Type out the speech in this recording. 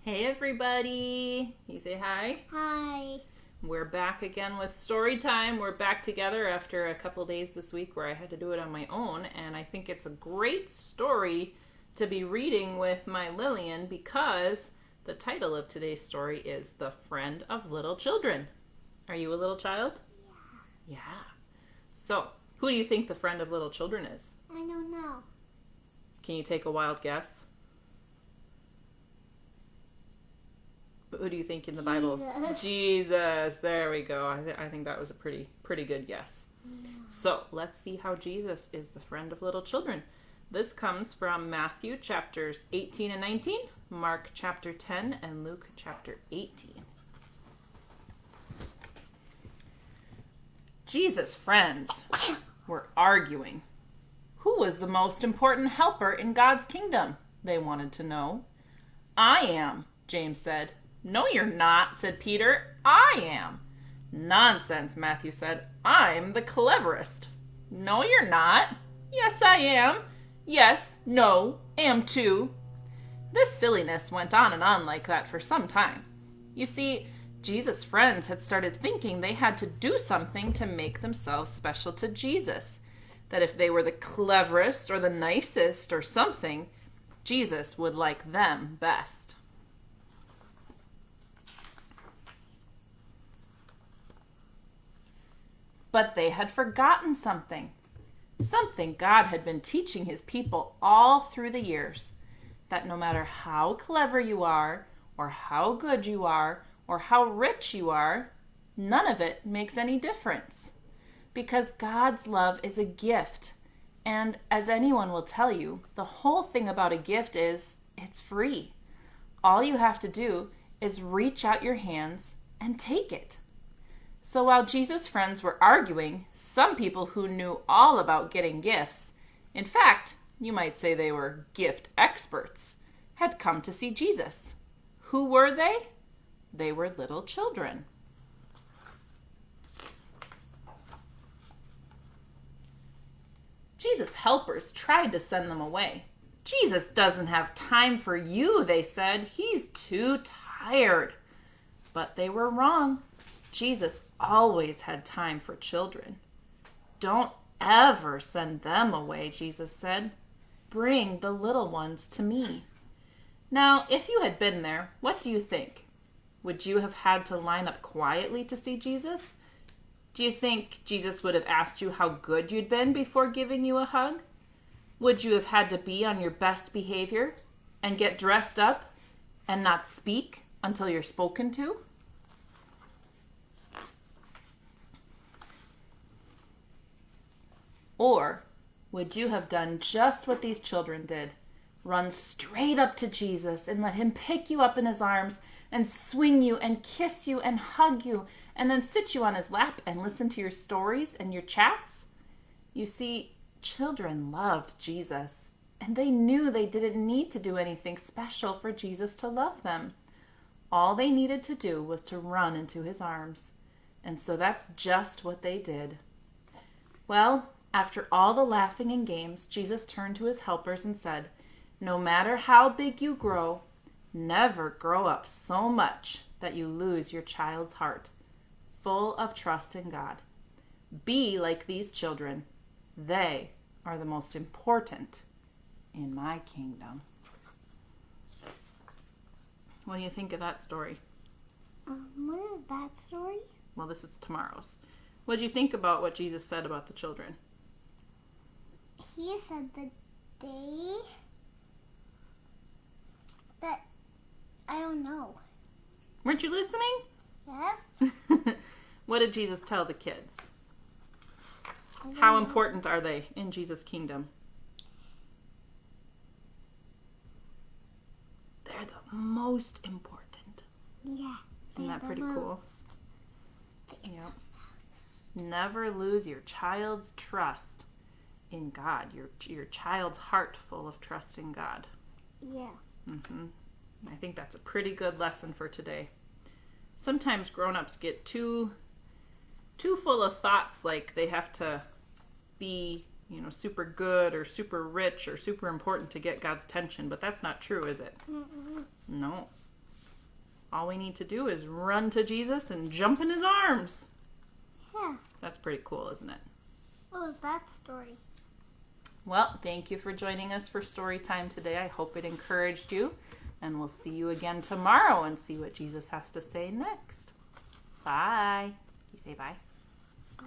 Hey everybody! You say hi? Hi. We're back again with story time. We're back together after a couple days this week where I had to do it on my own, and I think it's a great story to be reading with my Lillian because the title of today's story is The Friend of Little Children. Are you a little child? Yeah. Yeah. So, who do you think the friend of little children is? I don't know. Can you take a wild guess? Who do you think in the Bible? Jesus. Jesus. There we go. I think that was a pretty good guess. Yeah. So let's see how Jesus is the friend of little children. This comes from Matthew chapters 18 and 19, Mark chapter 10, and Luke chapter 18. Jesus' friends were arguing. Who was the most important helper in God's kingdom? They wanted to know. I am, James said. No, you're not, said Peter. I am. Nonsense, Matthew said. I'm the cleverest. No, you're not. Yes, I am. Yes, no, am too. This silliness went on and on like that for some time. You see, Jesus' friends had started thinking they had to do something to make themselves special to Jesus. That if they were the cleverest or the nicest or something, Jesus would like them best. But they had forgotten something. Something God had been teaching his people all through the years. That no matter how clever you are, or how good you are, or how rich you are, none of it makes any difference. Because God's love is a gift. And as anyone will tell you, the whole thing about a gift is it's free. All you have to do is reach out your hands and take it. So while Jesus' friends were arguing, some people who knew all about getting gifts, in fact, you might say they were gift experts, had come to see Jesus. Who were they? They were little children. Jesus' helpers tried to send them away. Jesus doesn't have time for you, they said. He's too tired. But they were wrong. Jesus always had time for children. Don't ever send them away, Jesus said. Bring the little ones to me. Now, if you had been there, what do you think? Would you have had to line up quietly to see Jesus? Do you think Jesus would have asked you how good you'd been before giving you a hug? Would you have had to be on your best behavior and get dressed up and not speak until you're spoken to? Or would you have done just what these children did? Run straight up to Jesus and let him pick you up in his arms and swing you and kiss you and hug you and then sit you on his lap and listen to your stories and your chats? You see, children loved Jesus, and they knew they didn't need to do anything special for Jesus to love them. All they needed to do was to run into his arms. And so that's just what they did. Well, after all the laughing and games, Jesus turned to his helpers and said, "No matter how big you grow, never grow up so much that you lose your child's heart, full of trust in God. Be like these children. They are the most important in my kingdom." What do you think of that story? What is that story? Well, this is tomorrow's. What did you think about what Jesus said about the children? He said the day that I don't know. Weren't you listening? Yes? What did Jesus tell the kids? I don't How know. important are they in Jesus' kingdom? They're the most important. Yeah. Isn't that they're pretty the cool? most. Yep. Never lose your child's trust in God. Your child's heart full of trust in God. Yeah. I think that's a pretty good lesson for today. Sometimes grown-ups get too full of thoughts like they have to be, super good or super rich or super important to get God's attention, but that's not true, is it? Mm-mm. No. All we need to do is run to Jesus and jump in his arms. Yeah. That's pretty cool, isn't it? What was that story? Well, thank you for joining us for story time today. I hope it encouraged you. And we'll see you again tomorrow and see what Jesus has to say next. Bye. You say bye. Bye.